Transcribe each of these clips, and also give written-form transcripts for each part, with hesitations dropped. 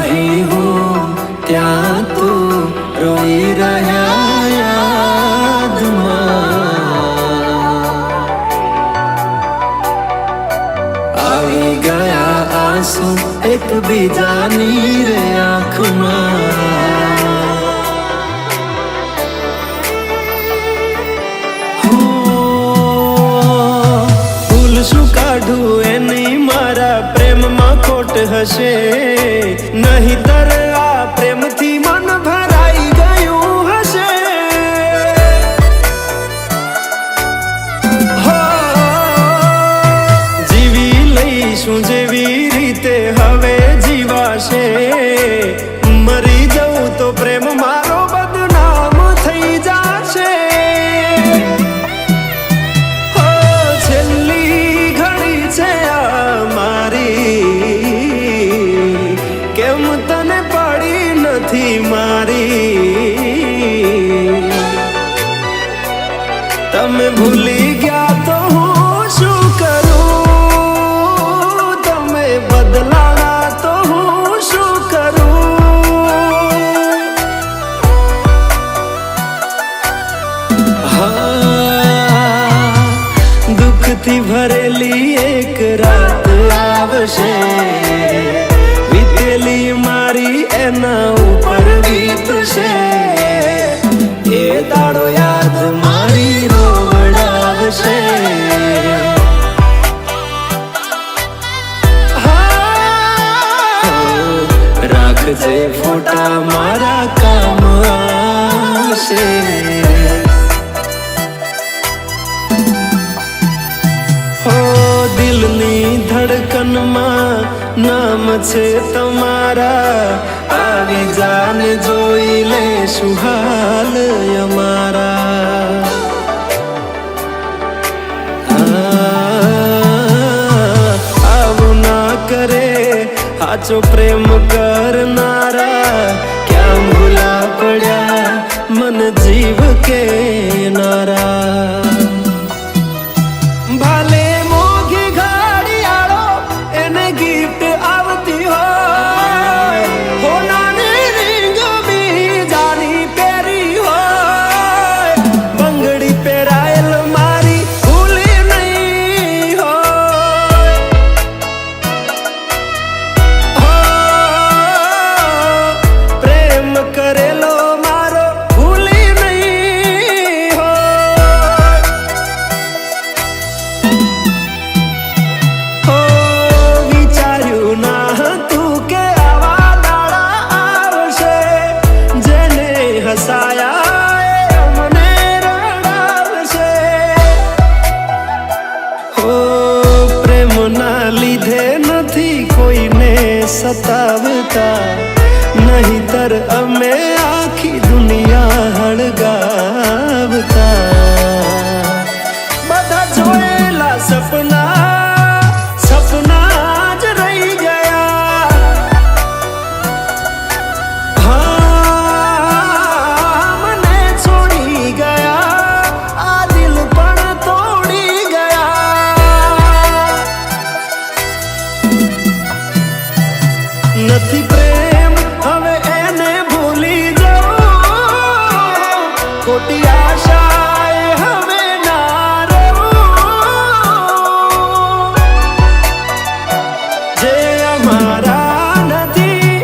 અહીં હું ત્યાં તું રોઈ રહ્યા યાદમાં આવી ગયા આંસુ એકબીજાની રે આંખમાં શું કાઢું એની મારા પ્રેમમાં ખોટ હશે નહીંતર આ પ્રેમથી મન ભરાઈ ગયું હશે જીવી લઈશું જેવી રીતે હવે જીવાશે મરી જવું તો પ્રેમ મારો બદનામ થઈ જશે કેમ તને પડી નથી મારી તમે ભૂલી ગયા તો હું શું કરું તમે બદલાણા તો હું શું કરું હા દુઃખથી ભરેલી એક રાત આવશે મારી એના ઉપર વીતશે એ દાડો યાદ મારી રોવડાવશે રાખજે ફોટા મારા કામ આવશે દિલની ધડકનમાં નામ છે તમારા આવી જાન જોઈ લે સુહાલ અમારા આવું ના કરે સાચો પ્રેમ કરનારા ક્યાં ભૂલા પડ્યા મન જીવ કે નારા ભાલે મોઘી ઘડિયાળો એને ગિફ્ટ આવતી હોય હોનાની રીંગ બીજાની પહેરી હોય બંગડી પહેરાયેલ મારી ભૂલી નહીં હોય પ્રેમ કરેલો મારો ભૂલી નહીં લીધે નથી કોઈને સતાવતા નહીંતર અમે આખી દુનિયા હળગાવતા બધા જોયેલા સપના જ રહી ગયા હા મને છોડી ગયા આ દિલ પણ તોડી નથી પ્રેમ હવે એને ભૂલી જાઉં ખોટી આશાએ હવે ના રહું જે અમારા નથી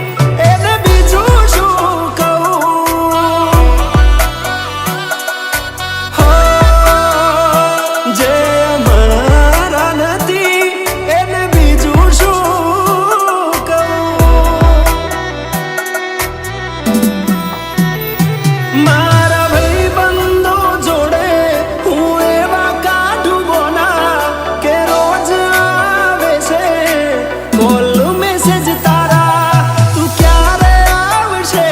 એને બીજું શું કહું જે અમારા નથી એને બીજું શું મારા ભાઈબંધો જોડે હું એવા કાઢું બોના કે રોજ આવે છે કોલ મેસેજ તારા તું ક્યારે આવશે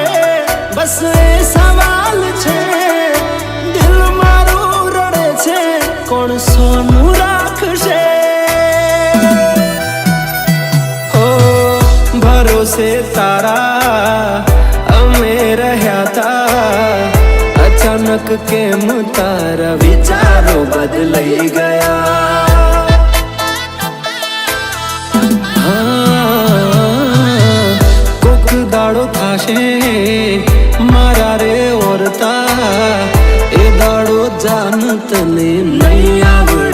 બસ એ સવાલ છે દિલ મારું રડે છે કોણ સોનું રાખશે ઓ ભરોસે તારા અમે રહ્યા તા અચાનક કેમ તારા વિચારો બદલાઈ ગયા કોક દાડો થાશે મારા રે ઓરતા, એ દાડો જાન તને નહીં આવે.